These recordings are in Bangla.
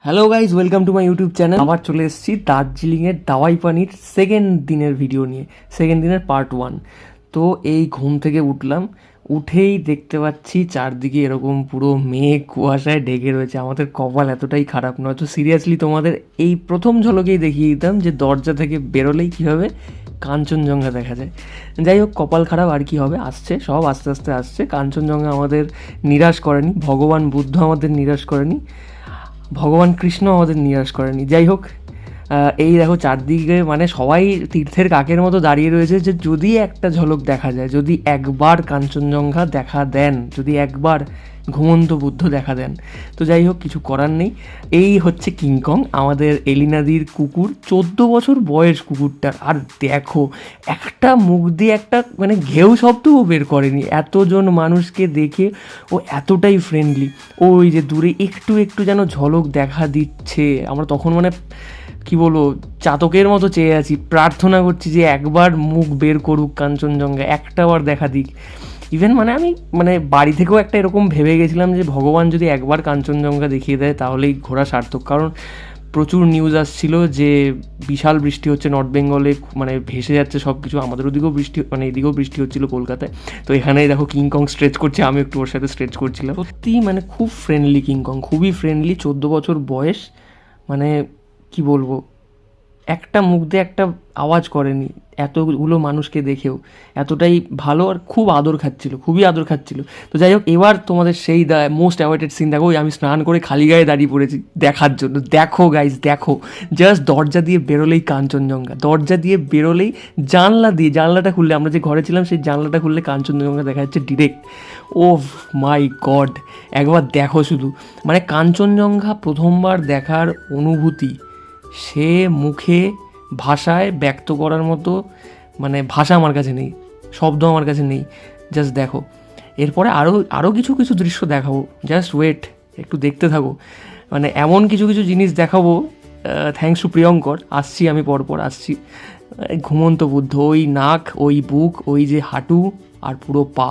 Hello guys, welcome to my YouTube channel. আবার চলে এসেছি দার্জিলিংয়ের দাওয়াই পানির সেকেন্ড দিনের ভিডিও নিয়ে, সেকেন্ড দিনের পার্ট 1। তো এই ঘুম থেকে উঠলাম, উঠেই দেখতে পাচ্ছি চারদিকে এরকম পুরো মেঘ কুয়াশায় ঢেকে রয়েছে। আমাদের কপাল এতটাই খারাপ নয় তো সিরিয়াসলি তোমাদের এই প্রথম ঝলকেই দেখিয়ে দিতাম যে দরজা থেকে বেরোলেই কীভাবে কাঞ্চনজঙ্ঘা দেখা যায়। যাই হোক, কপাল খারাপ আর কি হবে, আসছে সব আস্তে আস্তে আসছে। কাঞ্চনজঙ্ঘা আমাদের নিরাশ করেনি, ভগবান বুদ্ধ আমাদের নিরাশ করেনি, ভগবান কৃষ্ণ আমাদের নিরাশ করেনি। যাই হোক, এই দেখো চারদিকে মানে সবাই তীর্থের কাকের মতো দাঁড়িয়ে রয়েছে যে যদি একটা ঝলক দেখা যায়, যদি একবার কাঞ্চনজঙ্ঘা দেখা দেন, যদি একবার ঘুমন্ত বুদ্ধ দেখা দেন। তো যাই হোক, কিছু করার নেই। এই হচ্ছে কিংকং, আমাদের এলিনাদির কুকুর, 14 বছর বয়স কুকুরটার। আর দেখো, একটা মুখ দিয়ে একটা মানে ঘেউ শব্দও বের করেনি। এতজন মানুষকে দেখে ও এতটাই ফ্রেন্ডলি। ওই যে দূরে একটু একটু যেন ঝলক দেখা দিচ্ছে, আমরা তখন মানে কি বলবো, চাতকের মতো চেয়ে আছি, প্রার্থনা করছি যে একবার মুখ বের করুক কাঞ্চনজঙ্ঘা, একটা বার দেখা দিক। ইভেন মানে আমি মানে বাড়ি থেকেও একটা এরকম ভেবে গেছিলাম যে ভগবান যদি একবার কাঞ্চনজঙ্ঘা দেখিয়ে দেয় তাহলেই ঘোরা সার্থক। কারণ প্রচুর নিউজ আসছিল যে বিশাল বৃষ্টি হচ্ছে নর্থ বেঙ্গলে, মানে ভেসে যাচ্ছে সব কিছু। আমাদের ওদিকেও বৃষ্টি, মানে এদিকেও বৃষ্টি হচ্ছিলো কলকাতায়। তো এখানেই দেখো কিংকং স্ট্রেচ করছে, আমি একটু ওর সাথে স্ট্রেচ করছিলাম। সত্যি মানে খুব ফ্রেন্ডলি কিংকং, খুবই ফ্রেন্ডলি। 14 বছর বয়স, মানে কি বলবো, একটা মুখ দিয়ে একটা আওয়াজ করেনি এতগুলো মানুষকে দেখেও। এতটাই ভালো আর খুব আদর খাচ্ছিল, খুবই আদর খাচ্ছিল। তো যাই হোক, এবার তোমাদের সেই মোস্ট অ্যাওয়েটেড সিন দেখো। আমি স্নান করে খালি গায়ে দাঁড়িয়ে পড়েছি দেখার জন্য। দেখো গাইজ, দেখো, জাস্ট দরজা দিয়ে বেরোলেই কাঞ্চনজঙ্ঘা, দরজা দিয়ে বেরোলেই জানলাটা খুললে, আমরা যে ঘরে ছিলাম সেই জানলাটা খুললে কাঞ্চনজঙ্ঘা দেখা যাচ্ছে ডিরেক্ট। ও মাই গড, একবার দেখো শুধু, মানে কাঞ্চনজঙ্ঘা প্রথমবার দেখার অনুভূতি সে মুখে ভাষায় ব্যক্ত করার মতো, মানে ভাষা আমার কাছে নেই, শব্দ আমার কাছে নেই। জাস্ট দেখো, এরপরে আরও কিছু কিছু দৃশ্য দেখাবো, জাস্ট ওয়েট, একটু দেখতে থাকো। মানে এমন কিছু কিছু জিনিস দেখাবো, থ্যাঙ্কস টু প্রিয়ঙ্কর। আসছি, আমি পরপর আসছি। ঘুমন্ত বুদ্ধ, ওই নাক, ওই বুক, ওই যে হাঁটু আর পুরো পা,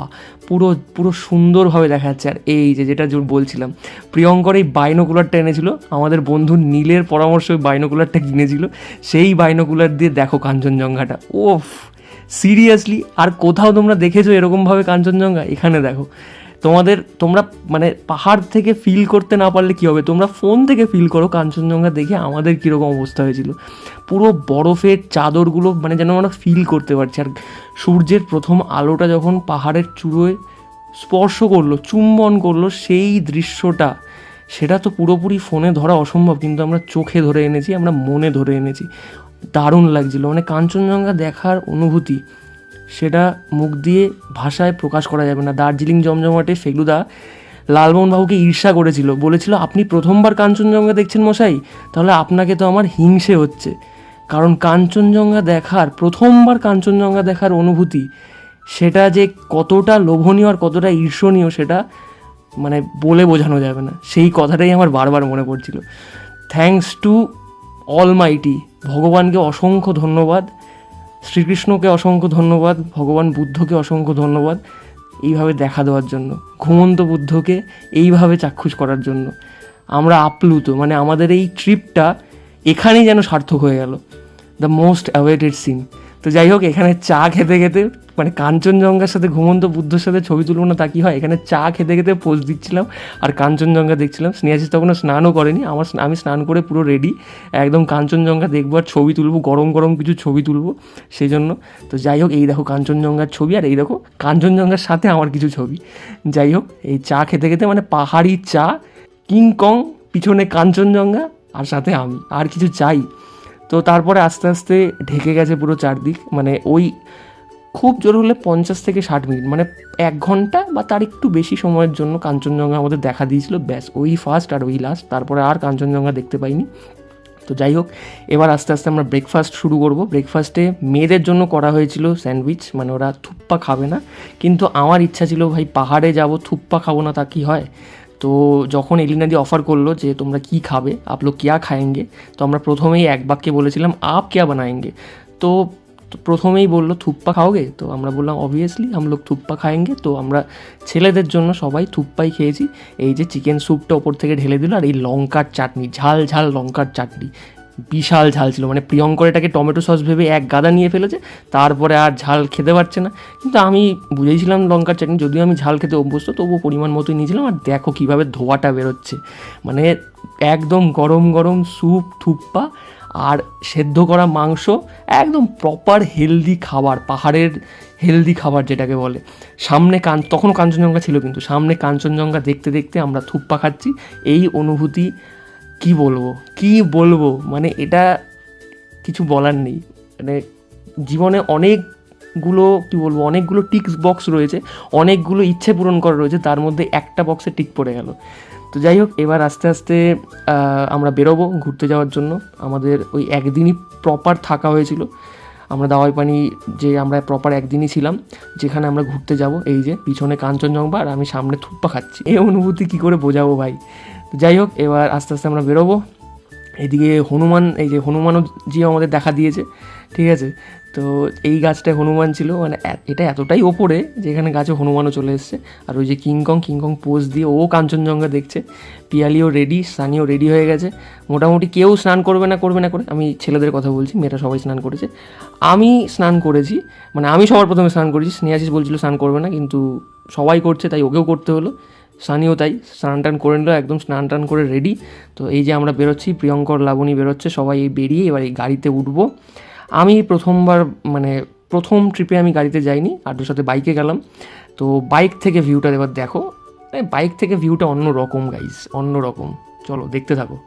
পুরো পুরো সুন্দরভাবে দেখা যাচ্ছে। আর এই যে যেটা বলছিলাম, প্রিয়ঙ্কর এই বাইনোকুলারটা এনেছিল, আমাদের বন্ধু নীলের পরামর্শে ওই বাইনোকুলারটা কিনেছিল। সেই বাইনোকুলার দিয়ে দেখো কাঞ্চনজঙ্ঘাটা। ওফ, সিরিয়াসলি আর কোথাও তোমরা দেখেছো এরকমভাবে কাঞ্চনজঙ্ঘা? এখানে দেখো। তোমরা মানে পাহাড় থেকে ফিল করতে না পারলে কী হবে, তোমরা ফোন থেকে ফিল করো কাঞ্চনজঙ্ঘা দেখে আমাদের কীরকম অবস্থা হয়েছিল। পুরো বরফের চাদরগুলো মানে যেন আমরা ফিল করতে পারছি। আর সূর্যের প্রথম আলোটা যখন পাহাড়ের চূড়োয় স্পর্শ করলো, চুম্বন করলো, সেই দৃশ্যটা, সেটা তো পুরোপুরি ফোনে ধরা অসম্ভব, কিন্তু আমরা চোখে ধরে এনেছি, আমরা মনে ধরে এনেছি। দারুণ লাগছিল, মানে কাঞ্চনজঙ্ঘা দেখার অনুভূতি, সেটা মুখ দিয়ে ভাষায় প্রকাশ করা যাবে না। দার্জিলিং জমজমাটে ফেলুদা লালমোহনবাবুকে ঈর্ষা করেছিল, বলেছিল আপনি প্রথমবার কাঞ্চনজঙ্ঘা দেখছেন মশাই, তাহলে আপনাকে তো আমার হিংসে হচ্ছে। কারণ কাঞ্চনজঙ্ঘা দেখার, প্রথমবার কাঞ্চনজঙ্ঘা দেখার অনুভূতি, সেটা যে কতটা লোভনীয় আর কতটা ঈর্ষণীয়, সেটা মানে বলে বোঝানো যাবে না। সেই কথাটাই আমার বারবার মনে পড়ছিল। থ্যাঙ্কস টু অলমাইটি, ভগবানকে অসংখ্য ধন্যবাদ, শ্রীকৃষ্ণকে অসংখ্য ধন্যবাদ, ভগবান বুদ্ধকে অসংখ্য ধন্যবাদ এইভাবে দেখা দেওয়ার জন্য, ঘুমন্ত বুদ্ধকে এইভাবে চাক্ষুষ করার জন্য। আমরা আপ্লুত, মানে আমাদের এই ট্রিপটা এখানেই যেন সার্থক হয়ে গেল, দ্য মোস্ট অ্যাওয়েটেড সিন। তো যাই হোক, এখানে চা খেতে খেতে, মানে কাঞ্চনজঙ্ঘার সাথে ঘুমন্ত বুদ্ধর সাথে ছবি তুলব না তা কি হয়, এখানে চা খেতে খেতে পোজ দিচ্ছিলাম আর কাঞ্চনজঙ্ঘা দেখছিলাম। স্নেহাশিস তখনও স্নানও করেনি, আমি স্নান করে পুরো রেডি, একদম কাঞ্চনজঙ্ঘা দেখবো আর ছবি তুলবো, গরম গরম কিছু ছবি তুলবো সেই জন্য। তো যাই হোক, এই দেখো কাঞ্চনজঙ্ঘার ছবি, আর এই দেখো কাঞ্চনজঙ্ঘার সাথে আমার কিছু ছবি। যাই হোক, এই চা খেতে খেতে, মানে পাহাড়ি চা, কিংকং, পিছনে কাঞ্চনজঙ্ঘা, আর সাথে আমি, আর কিছু চাই? তো তারপরে আস্তে আস্তে ঢেকে গেছে পুরো চারদিক, মানে ওই খুব জোর হলে 50 থেকে 60 মিনিট, মানে 1 ঘন্টা বা তার একটু বেশি সময়ের জন্য কাঞ্চনজঙ্ঘা আমাদের দেখা দিয়েছিল, ব্যাস ওই ফার্স্ট আর ওই লাস্ট। তারপরে আর কাঞ্চনজঙ্ঘা দেখতে পাইনি। তো যাই হোক, এবার আস্তে আস্তে আমরা ব্রেকফাস্ট শুরু করব। ব্রেকফাস্টে মেয়েদের জন্য করা হয়েছিল স্যান্ডউইচ, মানে ওরা থুপ্পা খাবে না, কিন্তু আমার ইচ্ছা ছিল ভাই পাহাড়ে যাব, থুপ্পা খাবো না তা কি হয়। তো যখন এলিনাদি অফার করলো যে তোমরা কি খাবে, আপ লোগ কিয়া খায়েঙ্গে, তো আমরা প্রথমেই এক বাক্যে বলেছিলাম আপ কিয়া বানায়েঙ্গে। তো তো প্রথমেই বললো থুপ্পা খাওগে, তো আমরা বললাম অবভিয়াসলি হাম লোক থুপ্পা খাएंगे। তো আমরা ছেলেদের জন্য সবাই থুপ্পাই খেয়েছি। এই যে চিকেন স্যুপটা ওপর থেকে ঢেলে দিল, আর এই লঙ্কার চাটনি, ঝাল ঝাল লঙ্কার চাটনি, বিশাল ঝাল ছিল। মানে প্রিয়ঙ্কর এটাকে টমেটো সস ভেবে এক গাদা নিয়ে ফেলেছে, তারপরে আর ঝাল খেতে পারছে না। কিন্তু আমি বুঝেছিলাম লঙ্কার চাটনি, যদিও আমি ঝাল খেতে অভ্যস্ত, তবুও পরিমাণ মতোই নিয়েছিলাম। আর দেখো কীভাবে ধোঁয়াটা বেরোচ্ছে, মানে একদম গরম গরম স্যুপ, থুপ্পা আর সেদ্ধ করা মাংস, একদম প্রপার হেলদি খাবার, পাহাড়ের হেলদি খাবার যেটাকে বলে। সামনে তখনও কাঞ্চনজঙ্ঘা ছিল, কিন্তু সামনে কাঞ্চনজঙ্ঘা দেখতে দেখতে আমরা থুপ্পা খাচ্ছি। এই অনুভূতি কি বলবো, মানে এটা কিছু বলার নেই। মানে জীবনে অনেকগুলো টিক বক্স রয়েছে, অনেকগুলো ইচ্ছে পূরণ করা রয়েছে, তার মধ্যে একটা বক্সে টিক পড়ে গেল। তো যাই হোক, এবার আস্তে আস্তে আমরা বেরোবো ঘুরতে যাওয়ার জন্য। আমাদের ওই একদিনই প্রপার থাকা হয়েছিল। আমরা দাওয়াই পানি যে আমরা প্রপার একদিনই ছিলাম, যেখানে আমরা ঘুরতে যাব। এই যে পিছনে কাঞ্চনজঙ্ঘা আর আমি সামনে থুপ্পা খাচ্ছি, এই অনুভূতি কী করে বোঝাবো ভাই। তো যাই হোক, এবার আস্তে আস্তে আমরা বেরোবো। এদিকে হনুমানও জিও আমাদের দেখা দিয়েছে, ঠিক আছে। তো এই গাছটায় হনুমান ছিল, মানে এটা এতটাই ওপরে যেখানে গাছে হনুমানও চলে এসছে। আর ওই যে কিংকং পোজ দিয়ে ও কাঞ্চনজঙ্ঘা দেখছে। পিয়ালিও রেডি, সানিও রেডি হয়ে গেছে। মোটামুটি কেউ স্নান করবে না করে, আমি ছেলেদের কথা বলছি, মেয়েরা সবাই স্নান করেছে। আমি স্নান করেছি, মানে আমি সবার প্রথমে স্নান করেছি। স্নেহাশিস বলছিল স্নান করবে না, কিন্তু সবাই করছে তাই ওকেও করতে হলো। সানিও তাই স্নান টান করে নিল, একদম স্নান টান করে রেডি। তো এই যে আমরা বেরোচ্ছি, প্রিয়ঙ্কর, লাবণী বেরোচ্ছে, সবাই এই বেরিয়ে এবার এই গাড়িতে উঠবো। আমি প্রথম ট্রিপে আমি গাড়িতে যাইনি, আড্ডুর সাথে বাইকে গেলাম। তো বাইক থেকে ভিউটা এবার দেখো, বাইক থেকে ভিউটা অন্য রকম গাইস, অন্য রকম। চলো দেখতে থাকো।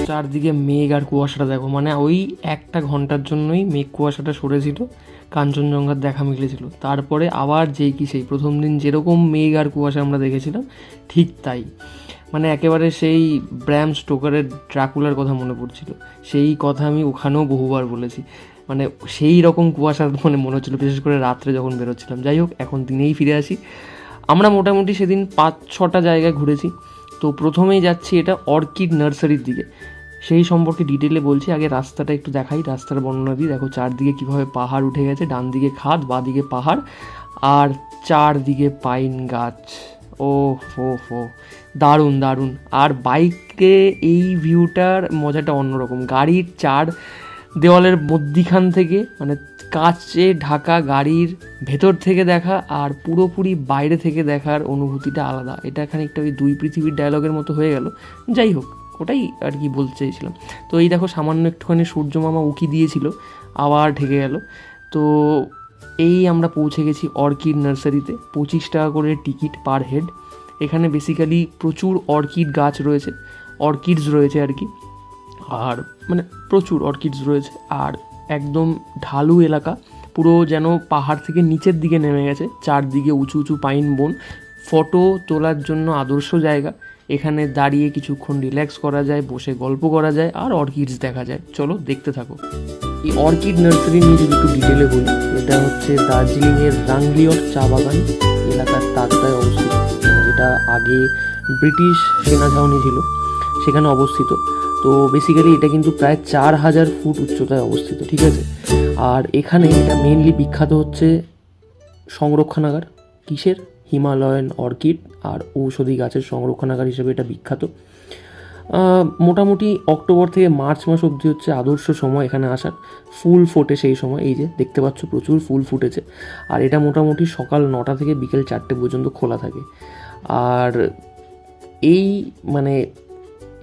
চারদিকে মেঘ আর কুয়াশাটা দেখো, মানে ওই একটা ঘন্টার জন্যই মেঘ কুয়াশাটা সরেছিল, কাঞ্চনজঙ্ঘার দেখা মিলেছিল। তারপরে আবার সেই প্রথম দিন যেরকম মেঘ আর কুয়াশা আমরা দেখেছিলাম, ঠিক তাই। মানে একেবারে সেই ব্র্যাম স্টোকারের ড্রাকুলার কথা মনে পড়ছিল। সেই কথা আমি ওখানেও বহুবার বলেছি। মানে সেই রকম কুয়াশা মানে মনে হচ্ছিলো, বিশেষ করে রাত্রে যখন বেরোচ্ছিলাম। যাই হোক, এখন দিনেই ফিরে আসি। আমরা মোটামুটি সেদিন 5-6টা জায়গায় ঘুরেছি। তো প্রথমেই যাচ্ছি এটা অর্কিড নার্সারির দিকে, সেই সম্পর্কে ডিটেলে বলছি। আগে রাস্তাটা একটু দেখাই, রাস্তার বর্ণনা দিই। দেখো চারদিকে কীভাবে পাহাড় উঠে গেছে, ডান দিকে খাদ, বাঁ দিকে পাহাড়, আর চারদিকে পাইন গাছ। ও হো দারুণ দারুণ। আর বাইকে এই ভিউটার মজাটা অন্যরকম। গাড়ির চার দেওয়ালের মধ্যিখান থেকে, মানে কাচে ঢাকা গাড়ির ভেতর থেকে দেখা আর পুরোপুরি বাইরে থেকে দেখার অনুভূতিটা আলাদা। এটা খানিকটা ওই দুই পৃথিবীর ডায়লগের মতো হয়ে গেল। যাই হোক, ওটাই আর কি বলতে চাইছিলাম। তো এই দেখো সামান্য একটুখানি সূর্যমামা উকি দিয়েছিল, আবার ঢেকে গেল। তো এই আমরা পৌঁছে গেছি অর্কিড নার্সারিতে। 25 টাকা করে টিকিট পার হেড। এখানে বেসিক্যালি প্রচুর অর্কিড গাছ রয়েছে, অর্কিডস রয়েছে আর কি। আর মানে প্রচুর অর্কিডস রয়েছে, আর একদম ঢালু এলাকা, পুরো যেন পাহাড় থেকে নিচের দিকে নেমে গেছে। চারদিকে উঁচু উঁচু পাইন বন, ফটো তোলার জন্য আদর্শ জায়গা। এখানে দাঁড়িয়ে কিছুক্ষণ রিল্যাক্স করা যায়, বসে গল্প করা যায়, আর অর্কিডস দেখা যায়। চলো দেখতে থাকো। এই অর্কিড নার্সারি নিয়ে যদি একটু ডিটেলে বলি, এটা হচ্ছে দার্জিলিংয়ের রাংলিয়র চা বাগান এলাকার তাকদায় অবস্থিত, যেটা আগে ব্রিটিশ সেনা ছাউনি ছিল, সেখানে অবস্থিত। তো বেসিক্যালি এটা কিন্তু প্রায় 4000 ফুট উচ্চতায় অবস্থিত, ঠিক আছে। আর এখানে এটা মেনলি বিখ্যাত হচ্ছে সংরক্ষণাগার। কিসের? হিমালয়ান অর্কিড আর ঔষধি গাছের সংরক্ষণাগার হিসেবে এটা বিখ্যাত। মোটামুটি অক্টোবর থেকে মার্চ মাস অবধি হচ্ছে আদর্শ সময় এখানে আসার। ফুল ফোটে সেই সময়, এই যে দেখতে পাচ্ছ প্রচুর ফুল ফুটেছে। আর এটা মোটামুটি সকাল 9টা থেকে বিকেল 4টে পর্যন্ত খোলা থাকে। আর এই মানে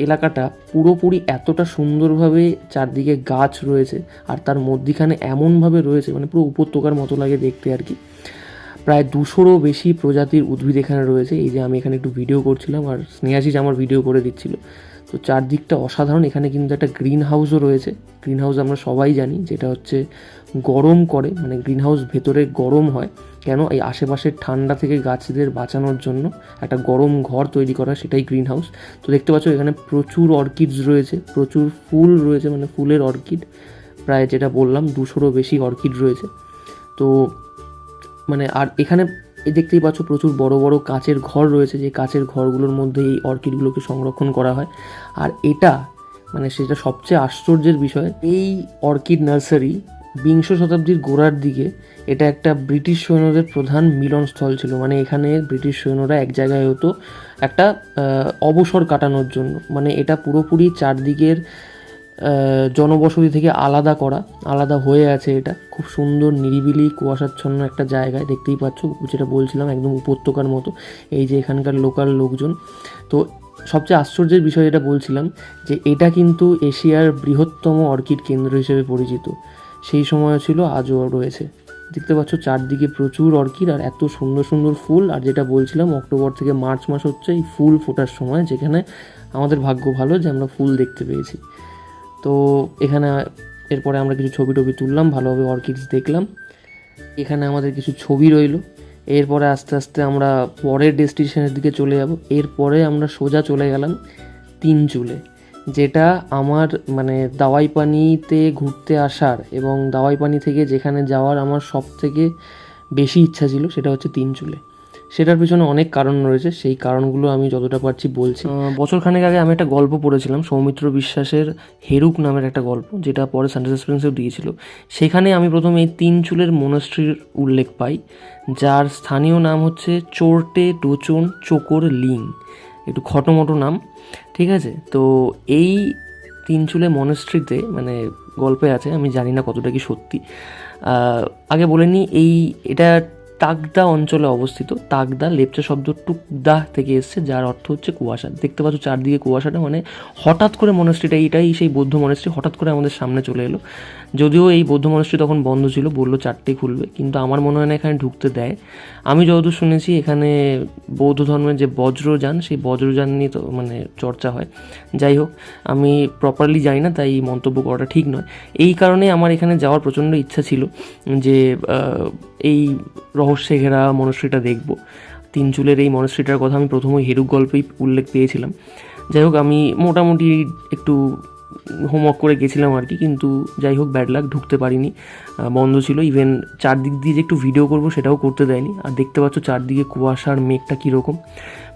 এলাকাটা পুরোপুরি এতটা সুন্দরভাবে চারদিকে গাছ রয়েছে, আর তার মধ্যিখানে এমনভাবে রয়েছে, মানে পুরো উপত্যকার মতো লাগে দেখতে আর কি। প্রায় 200রও বেশি প্রজাতির উদ্ভিদ এখানে রয়েছে। এই যে আমি এখানে একটু ভিডিও করছিলাম, আর স্নেহাশিস আমার ভিডিও করে দিচ্ছিল। তো চারদিকটা অসাধারণ। এখানে কিন্তু একটা গ্রিন হাউসও রয়েছে। গ্রিন হাউস আমরা সবাই জানি যেটা হচ্ছে গরম করে, মানে গ্রিন হাউস ভেতরে গরম হয় কেন, এই আশেপাশের ঠান্ডা থেকে গাছদের বাঁচানোর জন্য একটা গরম ঘর তৈরি করা, সেটাই গ্রিন হাউস। তো দেখতে পাচ্ছ এখানে প্রচুর অর্কিডস রয়েছে, প্রচুর ফুল রয়েছে, মানে ফুলের অর্কিড প্রায় যেটা বললাম 200-রও বেশি অর্কিড রয়েছে। তো মানে আর এখানে দেখতেই পাচ্ছ প্রচুর বড় বড় কাচের ঘর রয়েছে, যে কাচের ঘরগুলোর মধ্যে এই অর্কিডগুলোকে সংরক্ষণ করা হয়। আর এটা মানে সেটা সবচেয়ে আশ্চর্যের বিষয়, এই অর্কিড নার্সারি বিংশ শতাব্দীর গোড়ার দিকে এটা একটা ব্রিটিশ সৈন্যদের প্রধান মিলনস্থল ছিল। মানে এখানে ব্রিটিশ সৈন্যরা এক জায়গায় হতো একটা অবসর কাটানোর জন্য। মানে এটা পুরোপুরি চারদিকের জনবসতি থেকে আলাদা হয়ে আছে। এটা খুব সুন্দর নিরিবিলি কুয়াশাচ্ছন্ন একটা জায়গায়, দেখতেই পাচ্ছ যেটা বলছিলাম একদম উপত্যকার মতো। এই যে এখানকার লোকাল লোকজন। তো সবচেয়ে আশ্চর্যের বিষয় যেটা বলছিলাম যে এটা কিন্তু এশিয়ার বৃহত্তম অর্কিড কেন্দ্র হিসেবে পরিচিত। সেই সময় ছিল, আজও রয়েছে। দেখতে পাচ্ছ চারদিকে প্রচুর অর্কিড আর এত সুন্দর সুন্দর ফুল। আর যেটা বলছিলাম অক্টোবর থেকে মার্চ মাস হচ্ছে এই ফুল ফোটার সময়, যেখানে আমাদের ভাগ্য ভালো যে আমরা ফুল দেখতে পেয়েছি। তো এখানে এরপরে আমরা কিছু ছবি টবি তুললাম, ভালোভাবে অর্কিডস দেখলাম। এখানে আমাদের কিছু ছবি রইলো। এরপরে আস্তে আস্তে আমরা পরের ডেস্টিনেশনের দিকে চলে যাব। এরপরে আমরা সোজা চলে গেলাম তিনচুলে, যেটা আমার মানে দাওয়াইপানিতে ঘুরতে আসার এবং দাওয়াইপানি থেকে যেখানে যাওয়ার আমার সব থেকে বেশি ইচ্ছা ছিল, সেটা হচ্ছে তিনচুলে। সেটার পিছনে অনেক কারণ রয়েছে, সেই কারণগুলো আমি যতটা পারছি বলছি। বছরখানেক আগে আমি একটা গল্প পড়েছিলাম, সৌমিত্র বিশ্বাসের হেরুক নামের একটা গল্প, যেটা পরে সানডে সাসপেন্সেও দিয়েছিল। সেখানে আমি প্রথমে এই তিনচুলের মনাস্ট্রির উল্লেখ পাই, যার স্থানীয় নাম হচ্ছে চোরটে ডোচন চোকর লিং, একটু খটোমটো নাম, ঠিক আছে। তো এই তিনচুলে মনাস্ট্রিতে মানে গল্পে আছে, আমি জানি না কতটা কি সত্যি। আগে বলে নিই, এটা তাকদা অঞ্চলে অবস্থিত। তাকদা লেপচা শব্দ টুকদা থেকে এসছে, যার অর্থ হচ্ছে কুয়াশা। দেখতে পাচ্ছ চারদিকে কুয়াশাটা, মানে হঠাৎ করে মনাস্ট্রিটা, এইটাই সেই বৌদ্ধ মনাস্ট্রি, হঠাৎ করে আমাদের সামনে চলে এলো। যদিও এই বৌদ্ধ মনাস্ট্রি তখন বন্ধ ছিল, বললো 4টে খুলবে, কিন্তু আমার মনে হয় না এখানে ঢুকতে দেয়। আমি যতদূর শুনেছি এখানে বৌদ্ধ ধর্মের যে বজ্রযান, সেই বজ্রযান নিয়ে তো মানে চর্চা হয়। যাই হোক, আমি প্রপারলি জানি না, তাই মন্তব্য করাটা ঠিক নয়। এই কারণে আমার এখানে যাওয়ার প্রচণ্ড ইচ্ছা ছিল, যে এই রহস্যে ঘেরা মনস্ট্রিটা দেখব। তিনচুলের এই মনস্ট্রিটার কথা আমি প্রথমে হেরুক গল্পেই উল্লেখ পেয়েছিলাম। যাই হোক, আমি মোটামুটি একটু হোমওয়ার্ক করে গেছিলাম আর কি, কিন্তু যাই হোক ব্যাড লাক, ঢুকতে পারিনি, বন্ধ ছিল। ইভেন চারদিক দিয়ে যে একটু ভিডিও করব সেটাও করতে দেয়নি। আর দেখতে পাচ্ছ চারদিকে কুয়াশার মেঘটা কীরকম,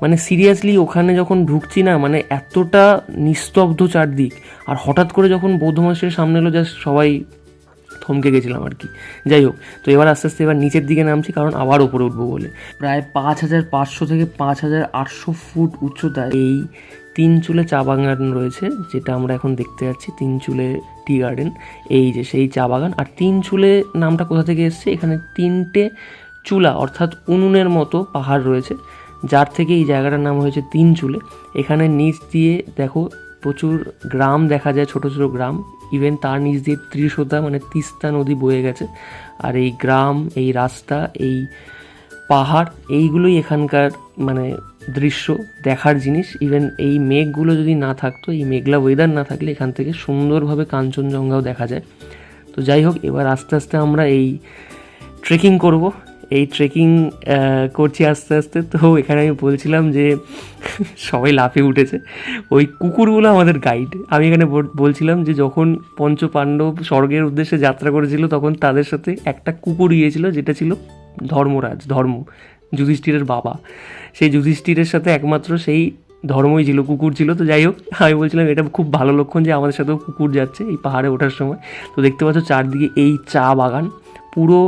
মানে সিরিয়াসলি ওখানে যখন ঢুকছি না, মানে এতটা নিস্তব্ধ চারদিক। আর হঠাৎ করে যখন বৌদ্ধ মনস্ট্রির সামনে এলো, জাস্ট সবাই থমকে গেছিলাম আর কি। যাই হোক, তো এবার আস্তে আস্তে এবার নিচের দিকে নামছি, কারণ আবার ওপরে উঠবো বলে। প্রায় 5500 থেকে 5800 ফুট উচ্চতায় এই তিনচুলে চা বাগান রয়েছে, যেটা আমরা এখন দেখতে যাচ্ছি, তিনচুলে টি গার্ডেন। এই যে সেই চা বাগান। আর তিনচুলে নামটা কোথা থেকে এসছে, এখানে 3টে চুলা অর্থাৎ উনুনের মতো পাহাড় রয়েছে, যার থেকে এই জায়গাটার নাম হয়েছে তিনচুলে। এখানে নিচ দিয়ে দেখো প্রচুর গ্রাম দেখা যায়, ছোট ছোট গ্রাম। ইভেন তার নিচ দিয়ে ত্রিশোতা মানে তিস্তা নদী বয়ে গেছে। আর এই গ্রাম, এই রাস্তা, এই পাহাড়, এইগুলোই এখানকার মানে দৃশ্য, দেখার জিনিস। ইভেন এই মেঘগুলো যদি না থাকতো, এই মেঘলা ওয়েদার না থাকলে এখান থেকে সুন্দরভাবে কাঞ্চনজঙ্ঘাও দেখা যায়। তো যাই হোক, এবার আস্তে আস্তে আমরা এই ট্রেকিং করব। এই ট্রেকিং করছি আস্তে আস্তে। তো এখানে আমি বলছিলাম যে সবাই লাফিয়ে উঠেছে, ওই কুকুরগুলো আমাদের গাইড। আমি এখানে বলছিলাম যে যখন পঞ্চপাণ্ডব স্বর্গের উদ্দেশ্যে যাত্রা করেছিল, তখন তাদের সাথে একটা কুকুর গিয়েছিল, যেটা ছিল ধর্ম, যুধিষ্ঠিরের বাবা। সেই যুধিষ্ঠিরের সাথে একমাত্র সেই ধর্মই ছিল, কুকুর ছিল। তো যাই হোক, আমি বলছিলাম এটা খুব ভালো লক্ষণ যে আমাদের সাথেও কুকুর যাচ্ছে এই পাহাড়ে ওঠার সময়। তো দেখতে পাচ্ছ চারদিকে এই চা বাগান, পুরো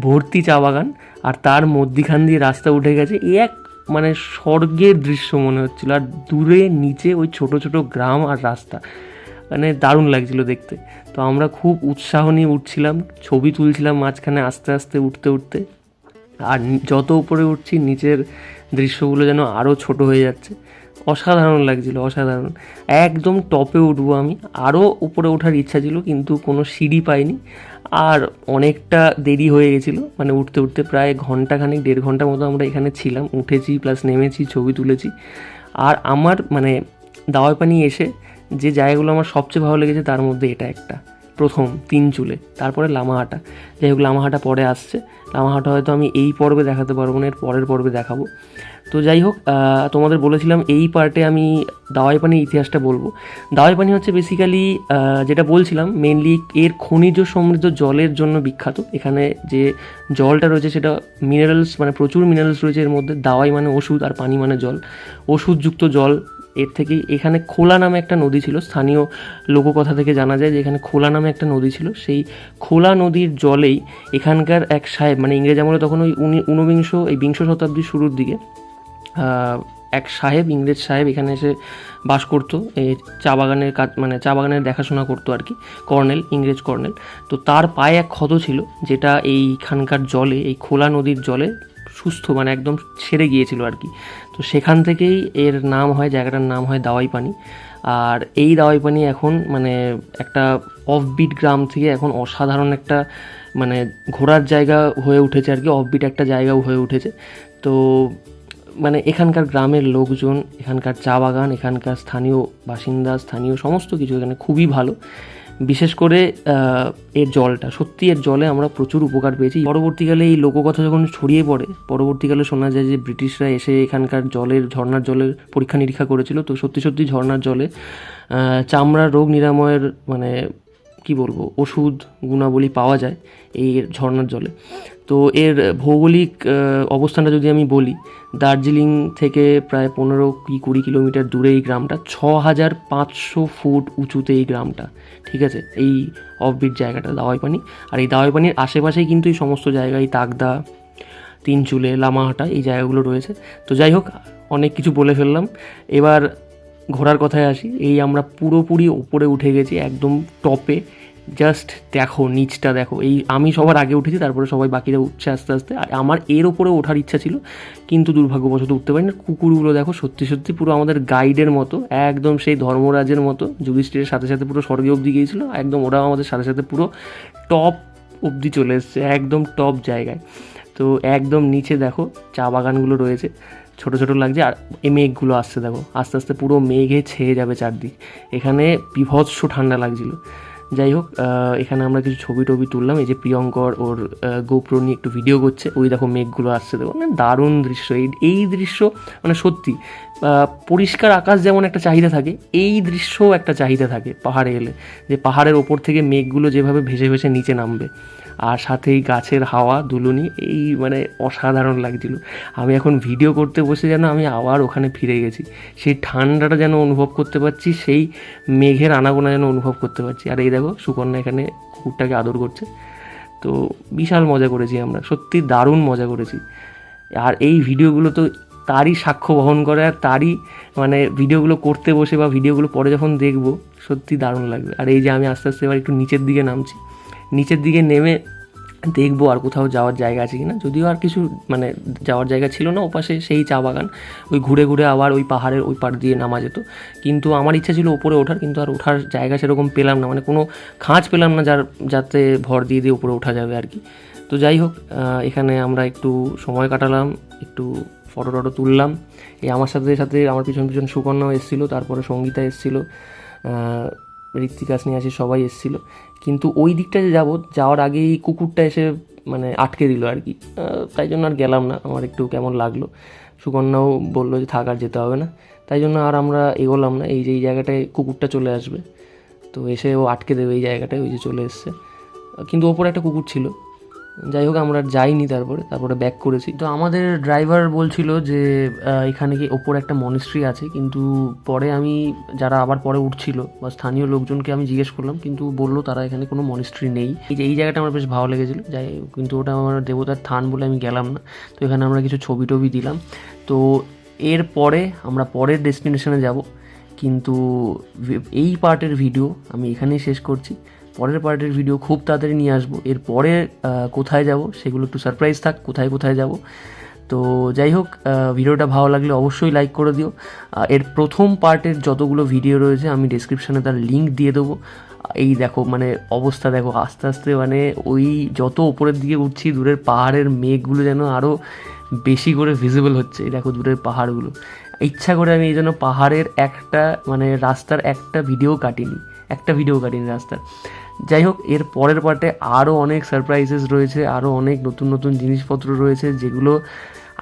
ভর্তি চা বাগান, আর তার মধ্যিখান দিয়ে রাস্তা উঠে গেছে। এক মানে স্বর্গের দৃশ্য মনে হচ্ছিল। আর দূরে নিচে ওই ছোট ছোট গ্রাম আর রাস্তা, মানে দারুণ লাগছিল দেখতে। তো আমরা খুব উৎসাহ নিয়ে উঠছিলাম, ছবি তুলছিলাম মাঝখানে আস্তে আস্তে উঠতে উঠতে। আর যত উপরে উঠছি, নিচের দৃশ্যগুলো যেন আরও ছোট হয়ে যাচ্ছে। অসাধারণ লাগছিল, অসাধারণ। একদম টপে উঠবো আমি, আরও উপরে ওঠার ইচ্ছা ছিল, কিন্তু কোনো সিঁড়ি পাইনি। আর অনেকটা দেরি হয়ে গেছিলো, মানে উঠতে উঠতে প্রায় ঘন্টাখানেক 1.5 ঘন্টা মতো আমরা এখানে ছিলাম, উঠেছি প্লাস নেমেছি, ছবি তুলেছি। আর আমার মানে দাওয়াইপানি এসে যে জায়গাগুলো আমার সবচেয়ে ভালো লেগেছে তার মধ্যে এটা একটা, প্রথম তিনচুলে, তারপরে লামাহাটা। যাই হোক, লামাহাটা পরে আসছে। লামাহাটা হয়তো আমি এই পর্বে দেখাতে পারবো না, এর পরের পর্বে দেখাবো। তো যাই হোক, তোমাদের বলেছিলাম এই পার্টে আমি দাওয়াইপানির ইতিহাসটা বলবো। দাওয়াইপানি হচ্ছে বেসিক্যালি, যেটা বলছিলাম, মেনলি এর খনিজ সমৃদ্ধ জলের জন্য বিখ্যাত। এখানে যে জলটা রয়েছে সেটা মিনারেলস, মানে প্রচুর মিনারেলস রয়েছে এর মধ্যে। দাওয়াই মানে ওষুধ, আর পানি মানে জল, ওষুধযুক্ত জল। এর থেকেই এখানে খোলা নামে একটা নদী ছিল, স্থানীয় লোককথা থেকে জানা যায় যে এখানে খোলা নামে একটা নদী ছিল। সেই খোলা নদীর জলেই এখানকার এক সাহেব, মানে ইংরেজ আমলে তখন ওই বিংশ শতাব্দীর শুরুর দিকে এক সাহেব, ইংরেজ সাহেব এখানে এসে বাস করতো। এই চা বাগানের কাজ, মানে চা বাগানের দেখাশোনা করতো আর কি, কর্নেল, ইংরেজ কর্নেল। তো তার পায়ে এক ক্ষত ছিল, যেটা এইখানকার জলে, এই খোলা নদীর জলে সুস্থ, মানে একদম ছেড়ে গিয়েছিল আর কি। তো সেখান থেকেই এর নাম হয়, জায়গাটার নাম হয় দাওয়াইপানি। আর এই দাওয়াইপানি এখন মানে একটা অফবিট গ্রাম থেকে এখন অসাধারণ একটা মানে ঘোরার জায়গা হয়ে উঠেছে আর কি, অফবিট একটা জায়গাও হয়ে উঠেছে। তো মানে এখানকার গ্রামের লোকজন, এখানকার চা বাগান, এখানকার স্থানীয় বাসিন্দা, স্থানীয় সমস্ত কিছু এখানে খুবই ভালো। বিশেষ করে এর জলটা, সত্যি এর জলে আমরা প্রচুর উপকার পেয়েছি। পরবর্তীকালে এই লোককথা যখন ছড়িয়ে পড়ে, পরবর্তীকালে শোনা যায় যে ব্রিটিশরা এসে এখানকার ঝর্নার জলের পরীক্ষা নিরীক্ষা করেছিল। তো সত্যি সত্যি ঝর্নার জলে চামড়ার রোগ নিরাময়ের মানে কি বলবো, ওষুধ গুণাবলী পাওয়া যায় এই ঝর্নার জলে। তো এর ভৌগোলিক অবস্থানটা যদি আমি বলি, দার্জিলিং থেকে প্রায় 15-20 কিলোমিটার দূরে এই গ্রামটা, 6500 ফুট উঁচুতে এই গ্রামটা, ঠিক আছে, এই অফবিট জায়গাটা দাওয়াইপানি। আর এই দাওয়াইপানির আশেপাশেই কিন্তু এই সমস্ত জায়গায় তাকদা, তিনচুলে, লামাহাটা, এই জায়গাগুলো রয়েছে। তো যাই হোক, অনেক কিছু বলে ফেললাম, এবার ঘোরার কথায় আসি। এই আমরা পুরোপুরি ওপরে উঠে গেছি, একদম টপে। জাস্ট দেখো নিচটা দেখো, এই আমি সবার আগে উঠেছি, তারপরে সবাই বাকিরা উঠছে আস্তে আস্তে। আর আমার এর ওপরে ওঠার ইচ্ছা ছিল, কিন্তু দুর্ভাগ্যবশত উঠতে পারি না। কুকুরগুলো দেখো, সত্যি সত্যি পুরো আমাদের গাইডের মতো, একদম সেই ধর্মরাজের মতো, যুধিষ্ঠিরের সাথে সাথে পুরো স্বর্গে অবধি গিয়েছিলো, একদম ওরাও আমাদের সাথে সাথে পুরো টপ অবধি চলে এসছে, একদম টপ জায়গায়। তো একদম নিচে দেখো চা বাগানগুলো রয়েছে, ছোট ছোট লাগছে। আর এই মেঘগুলো আসছে দেখো, আস্তে আস্তে পুরো মেঘে ছেয়ে যাবে চারদিক। এখানে বিভৎস ঠান্ডা লাগছিল। যাই হোক, এখানে আমরা কিছু ছবি টবি তুললাম। এই যে প্রিয়ঙ্কর ওর গোপ্রো নিয়ে একটু ভিডিও করছে, ওই দেখো মেঘগুলো আসছে, দেখো মানে দারুণ দৃশ্য। এই দৃশ্য মানে সত্যি, পরিষ্কার আকাশ যেমন একটা চাহিদা থাকে, এই দৃশ্যও একটা চাহিদা থাকে পাহাড়ে এলে, যে পাহাড়ের ওপর থেকে মেঘগুলো যেভাবে ভেসে ভেসে নিচে নামবে, আর সাথে এই গাছের হাওয়া দুলুনি, এই মানে অসাধারণ লাগছিল। আমি এখন ভিডিও করতে বসে যেন আমি আবার ওখানে ফিরে গেছি, সেই ঠান্ডাটা যেন অনুভব করতে পারছি, সেই মেঘের আনাগোনা যেন অনুভব করতে পারছি। আর এই দেখো সুকন্যা এখানে কুকুরটাকে আদর করছে। তো বিশাল মজা করেছি আমরা, সত্যি দারুণ মজা করেছি। আর এই ভিডিওগুলো তো তারই সাক্ষ্য বহন করে, আর তারই মানে ভিডিওগুলো করতে বসে বা ভিডিওগুলো পরে যখন দেখবো সত্যি দারুণ লাগবে। আর এই যে আমি আস্তে আস্তে এবার একটু নিচের দিকে নামছি, নিচের দিকে নেমে দেখবো আর কোথাও যাওয়ার জায়গা আছে কিনা। যদিও আর কিছু মানে যাওয়ার জায়গা ছিল না, ওপাশে সেই চা বাগান, ওই ঘুরে ঘুরে আবার ওই পাহাড়ের ওই পাড় দিয়ে নামা যেত। কিন্তু আমার ইচ্ছা ছিল ওপরে ওঠার, কিন্তু আর ওঠার জায়গা সেরকম পেলাম না, মানে কোনো খাঁজ পেলাম না যাতে ভর দিয়ে দিয়ে উপরে ওঠা যাবে আর কি। তো যাই হোক, এখানে আমরা একটু সময় কাটালাম, একটু ফটো টটো তুললাম। এই আমার সাথে সাথে আমার পিছন পিছন সুকন্যাও এসেছিলো, তারপরে সঙ্গীতা এসেছিলো, ঋত্বিকা, স্নেহাসী সবাই এসেছিলো। কিন্তু ওই দিকটা যে যাওয়ার আগেই কুকুরটা এসে মানে আটকে দিল আর কি, তাই জন্য আর গেলাম না। আমার একটু কেমন লাগলো, সুকন্যাও বললো যে থাক আর যেতে হবে না, তাই জন্য আর আমরা এগোলাম না। এই যে এই জায়গাটায় কুকুরটা চলে আসবে, তো এসে ও আটকে দেবে এই জায়গাটায়, ওই যে চলে এসছে। কিন্তু ওপরে একটা কুকুর ছিল, যাই হোক আমরা যাইনি, তারপরে ব্যাক করেছি। তো আমাদের ড্রাইভার বলছিল যে এখানে কি ওপরে একটা মনিস্ট্রি আছে, কিন্তু পরে আমি যারা আবার পরে উঠছিল বা স্থানীয় লোকজনকে আমি জিজ্ঞেস করলাম, কিন্তু বললো তারা এখানে কোনো মনিস্ট্রি নেই। এই জায়গাটা আমার বেশ ভালো লেগেছিলো, যাই কিন্তু ওটা আমার দেবতার থান বলে আমি গেলাম না। তো এখানে আমরা কিছু ছবি টবি দিলাম। তো এরপরে আমরা পরের ডেস্টিনেশনে যাব, কিন্তু এই পার্টের ভিডিও আমি এখানেই শেষ করছি। পরের পার্টের ভিডিও খুব তাড়াতাড়ি নিয়ে আসবো। এরপরে কোথায় যাব সেগুলো একটু সারপ্রাইজ থাক, কোথায় যাব। তো যাই হোক, ভিডিওটা ভালো লাগলে অবশ্যই লাইক করে দিও। এর প্রথম পার্টের যতগুলো ভিডিও রয়েছে আমি ডেসক্রিপশানে তার লিঙ্ক দিয়ে দেবো। এই দেখো মানে অবস্থা দেখো, আস্তে আস্তে মানে ওই যত ওপরের দিকে উঠছি, দূরের পাহাড়ের মেঘগুলো যেন আরও বেশি করে ভিজিবল হচ্ছে। এই দেখো দূরের পাহাড়গুলো, ইচ্ছা করে আমি এই জন্য পাহাড়ের একটা মানে রাস্তার একটা ভিডিও কাটিনি রাস্তার। যাই হোক, এর পরের পার্টে আরও অনেক সারপ্রাইজেস রয়েছে, আরও অনেক নতুন নতুন জিনিসপত্র রয়েছে, যেগুলো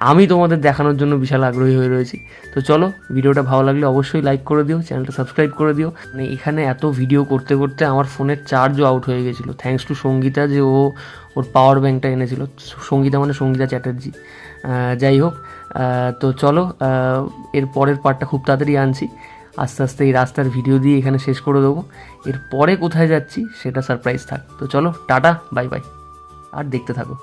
আমি তোমাদের দেখানোর জন্য বিশাল আগ্রহী হয়ে রয়েছি। তো চলো, ভিডিওটা ভালো লাগলে অবশ্যই লাইক করে দিও, চ্যানেলটা সাবস্ক্রাইব করে দিও। মানে এখানে এত ভিডিও করতে করতে আমার ফোনের চার্জও আউট হয়ে গেছিলো, থ্যাঙ্কস টু সঙ্গীতা যে ওর পাওয়ার ব্যাঙ্কটা এনেছিল। সঙ্গীতা মানে সঙ্গীতা চ্যাটার্জি। যাই হোক, তো চলো, এর পরের পার্টটা খুব তাড়াতাড়ি আনছি। আস্তে আস্তে এই রাস্তার ভিডিও দিয়ে এখানে শেষ করে দেবো। এর পরে কোথায় যাচ্ছি সেটা সারপ্রাইজ থাক। তো চলো, টাটা, বাই বাই, আর দেখতে থাকো।